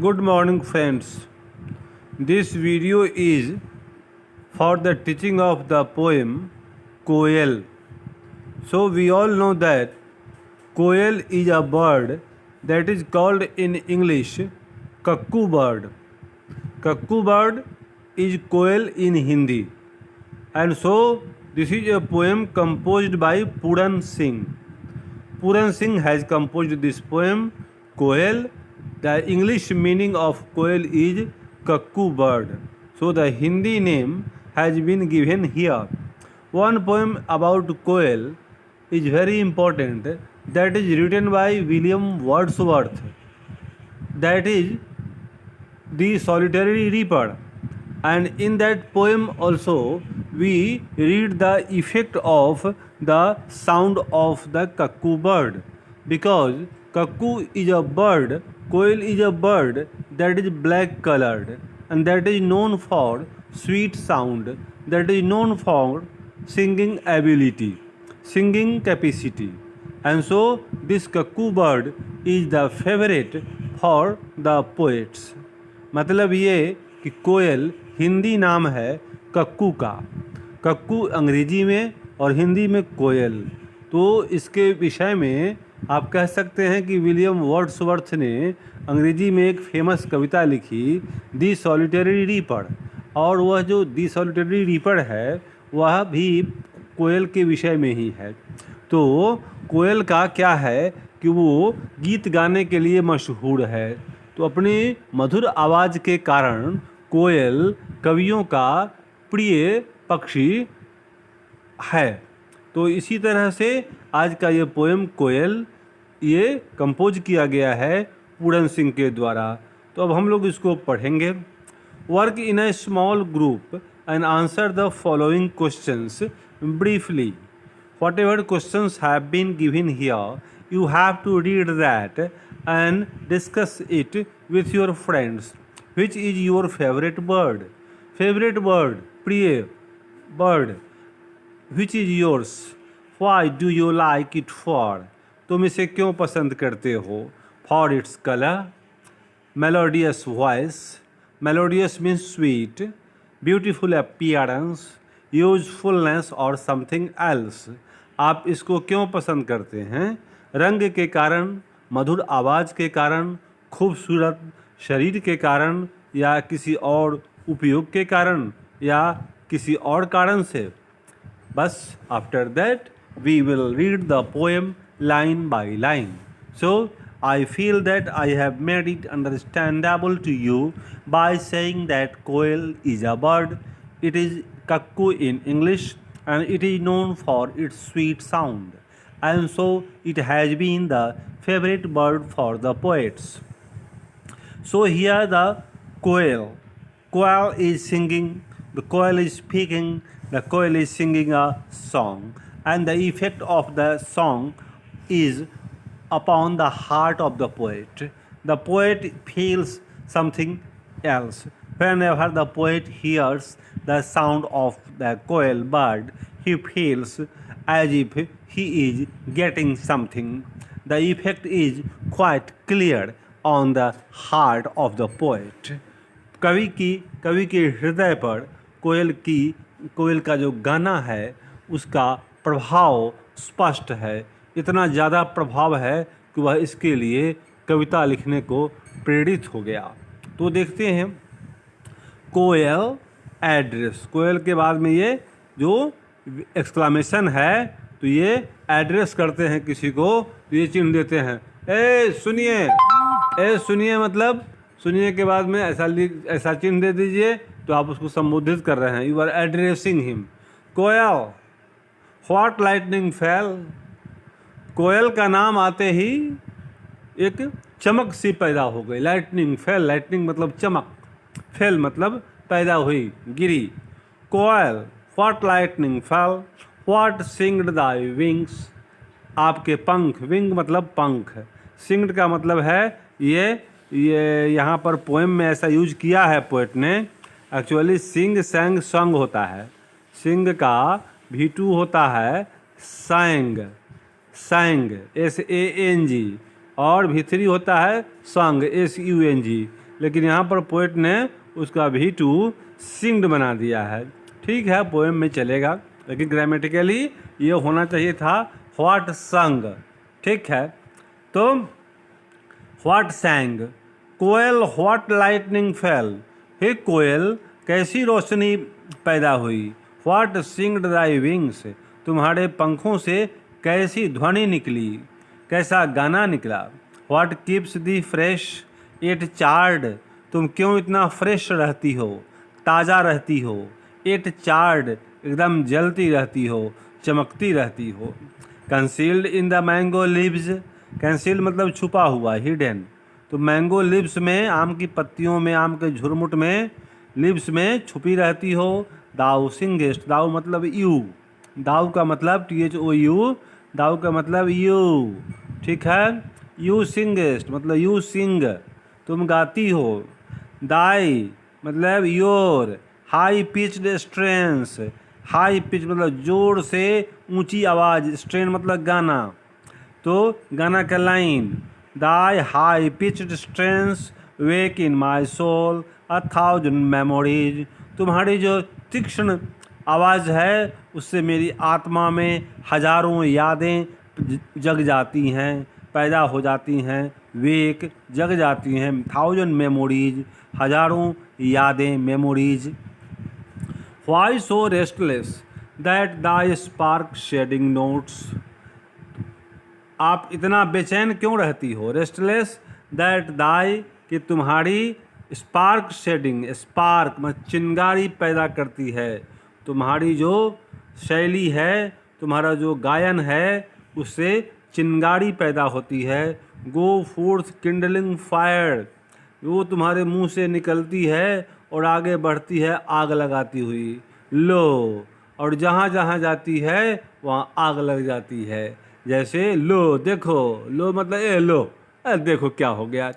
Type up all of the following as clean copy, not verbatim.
Good morning, friends. This video is for the teaching of the poem Koel. So, we all know that Koel is a bird that is called in English Kakku bird. Kakku bird is Koel in Hindi. And so, this is a poem composed by Puran Singh. Puran Singh has composed this poem, Koel. The English meaning of Koel is Kakku bird. So the Hindi name has been given here. One poem about Koel is very important, that is written by William Wordsworth. That is The Solitary Reaper. And in that poem also we read the effect of the sound of the cuckoo bird, because cuckoo is a bird, koel is a bird that is black colored and that is known for sweet sound, that is known for singing ability, singing capacity. And so this cuckoo bird is the favorite for the poets. मतलब ये कि कोयल हिंदी नाम है cuckoo का, cuckoo अंग्रेजी में और हिंदी में कोयल। तो इसके विषय में आप कह सकते हैं कि विलियम वर्ड्सवर्थ ने अंग्रेजी में एक फेमस कविता लिखी, दी सॉलिटरी रीपर, और वह जो दी सॉलिटरी रीपर है वह भी कोयल के विषय में ही है। तो कोयल का क्या है कि वो गीत गाने के लिए मशहूर है। तो अपनी मधुर आवाज़ के कारण कोयल कवियों का प्रिय पक्षी है। तो इसी तरह से आज का ये पोएम कोयल ये कंपोज किया गया है पूरन सिंह के द्वारा। तो अब हम लोग इसको पढ़ेंगे। Work in a small group and answer the following questions briefly. Whatever questions have been given here, you have to read that and discuss it with your friends. Which is your favorite bird? Favorite bird, प्रिय bird. Which is yours? Why do you like it for? तुम इसे क्यों पसंद करते हो? For its color, melodious voice. Melodious means sweet. Beautiful appearance, usefulness और something else. आप इसको क्यों पसंद करते हैं? रंग के कारण, मधुर आवाज़ के कारण, खूबसूरत शरीर के कारण, या किसी और उपयोग के कारण, या किसी और कारण से। बस after that we will read the poem line by line. So I feel that I have made it understandable to you by saying that koel is a bird. It is cuckoo in English and it is known for its sweet sound, and so it has been the favorite bird for the poets. So here the koel. Koel is singing, the koel is speaking, the koel is singing a song, and the effect of the song is upon the heart of the poet. The poet feels something else. Whenever the poet hears the sound of the koel bird, he feels as if he is getting something. The effect is quite clear on the heart of the poet. कवि के हृदय पर कोयल का जो गाना है उसका प्रभाव स्पष्ट है। इतना ज़्यादा प्रभाव है कि वह इसके लिए कविता लिखने को प्रेरित हो गया। तो देखते हैं कोयल एड्रेस। कोयल के बाद में ये जो एक्सक्लामेशन है तो ये एड्रेस करते हैं किसी को, तो ये चिन्ह देते हैं, ए सुनिए। ए सुनिए मतलब सुनिए के बाद में ऐसा चिन्ह दे दीजिए तो आप उसको संबोधित कर रहे हैं, you are addressing him. Koel, what lightning fell. कोयल का नाम आते ही एक चमक सी पैदा हो गई। लाइटनिंग फेल, लाइटनिंग मतलब चमक, फेल मतलब पैदा हुई, गिरी। Koel, what lightning fell, what singed thy wings. आपके पंख, विंग मतलब पंख, सिंग्ड का मतलब है ये यहाँ पर पोएम में ऐसा यूज किया है पोएट ने। एक्चुअली सिंग सैंग संग होता है, सिंग का V2 होता है सैंग, सैंग SANG, और V3 होता है संग SUNG। लेकिन यहाँ पर पोएट ने उसका भी टू सिंग्ड बना दिया है। ठीक है, पोएम में चलेगा, लेकिन ग्रामेटिकली ये होना चाहिए था व्हाट संग। ठीक है, तो what sang koel what lightning fell, हे कोयल कैसी रोशनी पैदा हुई। व्हाट सिंग्ड दाई विंग्स, तुम्हारे पंखों से कैसी ध्वनि निकली, कैसा गाना निकला। What keeps thee fresh at chard, तुम क्यों इतना फ्रेश रहती हो, ताज़ा रहती हो। एट चार्ड एकदम जलती रहती हो, चमकती रहती हो। Concealed in the mango leaves, concealed मतलब छुपा हुआ, हिडन। तो मैंगो लीव्स में, आम की पत्तियों में, आम के झुरमुट में, लीव्स में छुपी रहती हो। दाऊ सिंगेस्ट, दाऊ मतलब यू, दाऊ का मतलब THOU, दाऊ का मतलब यू। ठीक है, यू सिंगेस्ट मतलब यू सिंग, तुम गाती हो। दाई मतलब your, high pitched strains, high pitch मतलब जोर से ऊंची आवाज़, स्ट्रेन मतलब गाना। तो गाना का line, thy high pitched strains wake in my soul 1000 memories, तुम्हारी जो तीक्ष्ण आवाज़ है उससे मेरी आत्मा में हजारों यादें जग जाती हैं, पैदा हो जाती हैं। वेक जग जाती हैं, 1000 मेमोरीज हजारों यादें, memories. Why so restless that thy spark shedding notes, आप इतना बेचैन क्यों रहती हो। रेस्टलेस दैट दाई, कि तुम्हारी स्पार्क शेडिंग, स्पार्क मतलब चिंगारी पैदा करती है। तुम्हारी जो शैली है, तुम्हारा जो गायन है, उससे चिंगारी पैदा होती है। गो फोर्थ किंडलिंग फायर, वो तुम्हारे मुंह से निकलती है और आगे बढ़ती है आग लगाती हुई। लो, और जहाँ जहाँ जाती है वहाँ आग लग जाती है। जैसे लो देखो, लो मतलब ए लो, देखो क्या हो गया।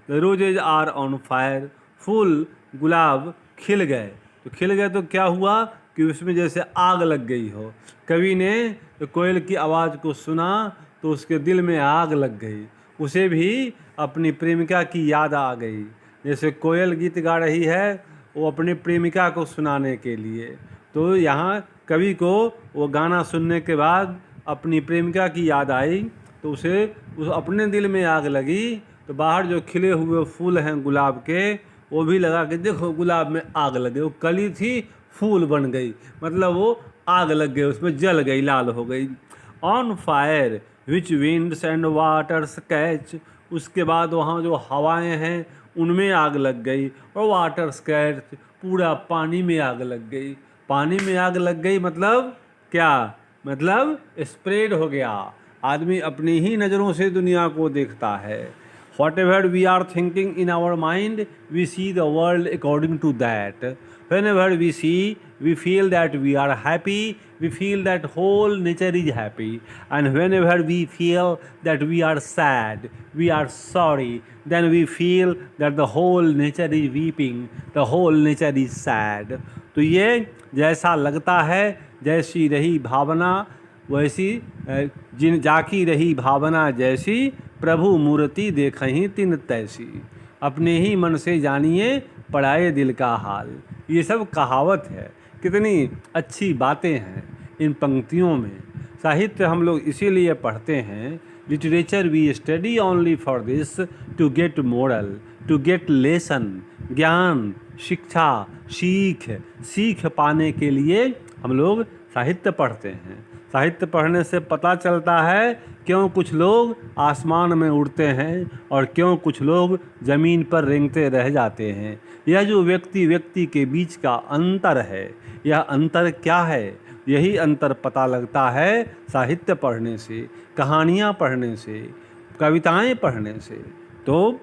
The roses are on fire, फूल गुलाब खिल गए। तो खिल गए तो क्या हुआ कि उसमें जैसे आग लग गई हो। कवि ने तो कोयल की आवाज़ को सुना तो उसके दिल में आग लग गई, उसे भी अपनी प्रेमिका की याद आ गई। जैसे कोयल गीत गा रही है वो अपनी प्रेमिका को सुनाने के लिए, तो यहाँ कवि को वो गाना सुनने के बाद अपनी प्रेमिका की याद आई, तो उसे उस अपने दिल में आग लगी। तो बाहर जो खिले हुए फूल हैं गुलाब के, वो भी लगा के देखो गुलाब में आग लगे, वो कली थी फूल बन गई, मतलब वो आग लग गई, उसमें जल गई, लाल हो गई। On fire which winds and waters catch, उसके बाद वहाँ जो हवाएं हैं उनमें आग लग गई, और वाटर कैच पूरा पानी में आग लग गई। पानी में आग लग गई मतलब क्या, मतलब स्प्रेड हो गया। आदमी अपनी ही नज़रों से दुनिया को देखता है। Whatever we are thinking in our mind, we see the world according to that. Whenever we see, we feel that we are happy, we feel that whole nature is happy. And whenever we feel that we are sad, we are sorry, then we feel that the whole nature is weeping, the whole nature is sad. तो ये जैसा लगता है, जैसी रही भावना वैसी, जिन जाकी रही भावना जैसी, प्रभु मूर्ति देखहीं तिन तैसी। अपने ही मन से जानिए पढ़ाए दिल का हाल। ये सब कहावत है, कितनी अच्छी बातें हैं इन पंक्तियों में। साहित्य हम लोग इसीलिए पढ़ते हैं, literature we study only for this, to get moral, to get lesson, ज्ञान, शिक्षा, सीख पाने के लिए हम लोग साहित्य पढ़ते हैं। साहित्य पढ़ने से पता चलता है क्यों कुछ लोग आसमान में उड़ते हैं और क्यों कुछ लोग ज़मीन पर रेंगते रह जाते हैं। यह जो व्यक्ति के बीच का अंतर है, यह अंतर क्या है, यही अंतर पता लगता है साहित्य पढ़ने से, कहानियाँ पढ़ने से, कविताएं पढ़ने से। तो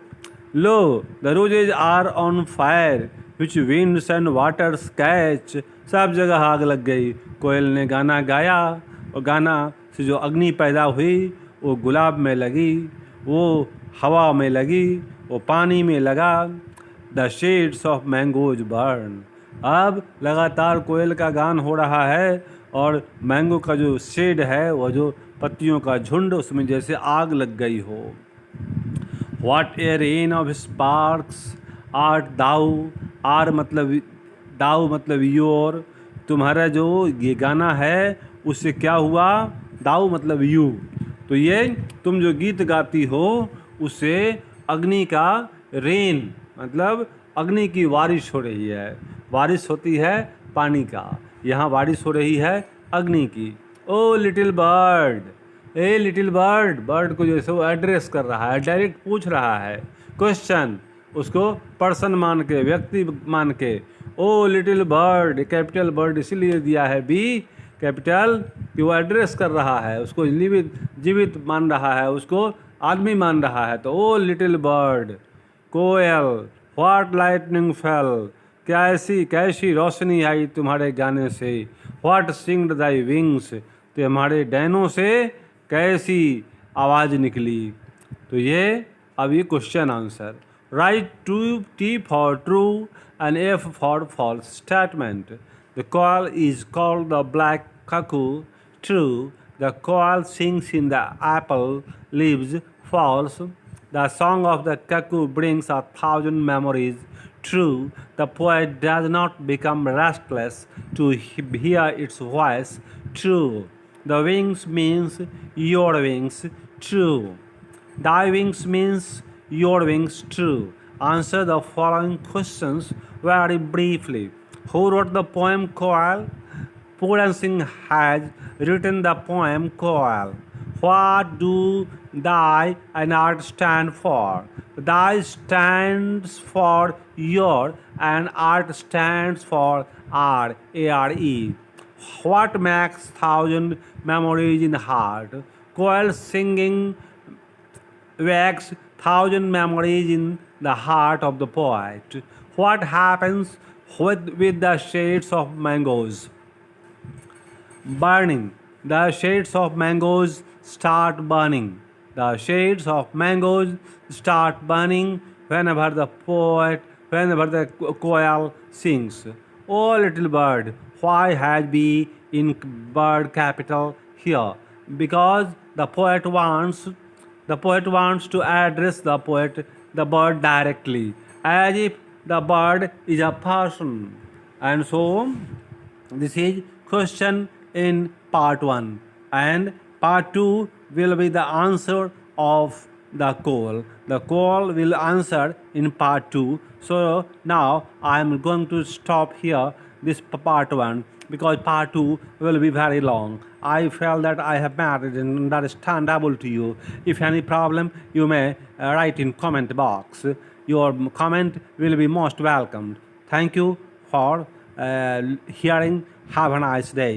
lo the roses are on fire which winds and waters catch, सब जगह आग लग गई। कोयल ने गाना गाया और गाना से जो अग्नि पैदा हुई वो गुलाब में लगी, वो हवा में लगी, वो पानी में लगा। The shades of mangoes burn, अब लगातार कोयल का गान हो रहा है और मैंगो का जो शेड है, वो जो पत्तियों का झुंड, उसमें जैसे आग लग गई हो। What a rain of sparks art thou, आर मतलब दाऊ मतलब योर, तुम्हारा जो ये गाना है उससे क्या हुआ, दाऊ मतलब यू, तो ये तुम जो गीत गाती हो उससे अग्नि का रेन मतलब अग्नि की बारिश हो रही है, बारिश होती है पानी का, यहाँ बारिश हो रही है अग्नि की। O little bird, a little bird, bird को जैसे वो एड्रेस कर रहा है, डायरेक्ट पूछ रहा है क्वेश्चन, उसको पर्सन मान के, व्यक्ति मान के। ओ लिटिल बर्ड, कैपिटल बर्ड इसीलिए दिया है बी कैपिटल कि वो एड्रेस कर रहा है, उसको जीवित जीवित मान रहा है, उसको आदमी मान रहा है। तो O little bird, koel, what lightning fell, कैसी कैसी रोशनी आई तुम्हारे गाने से, व्हाट सिंग्ड दाई विंग्स, तुम्हारे डैनों से कैसी आवाज़ निकली। तो ये अब ये question answer. Write to T for true and F for false statement. The call is called the black cuckoo. True, the quail sings in the apple leaves. False, the song of the cuckoo brings 1,000 memories. True, the poet does not become restless to hear its voice. True, the wings means your wings. True, thy wings means your wings. True. Answer the following questions very briefly. Who wrote the poem Koal? Puran Singh has written the poem Koal. What do thy and art stand for? Thy stands for your and art stands for R, A-R-E. What makes 1,000 memories in heart? Koal singing wakes 1,000 memories in the heart of the poet. What happens with the shades of mangoes? Burning. The shades of mangoes start burning. The shades of mangoes start burning whenever the koal sings. Oh little bird, why has bee in bird capital here? Because the poet wants to address the bird directly, as if the bird is a person. And so this is question in part 1, and part 2 will be the answer of the call. The call will answer in part 2. So now I am going to stop here this part 1 because part 2 will be very long. I felt that I have made it understandable to you. If any problem, you may write in comment box. Your comment will be most welcomed. Thank you for hearing. Have a nice day.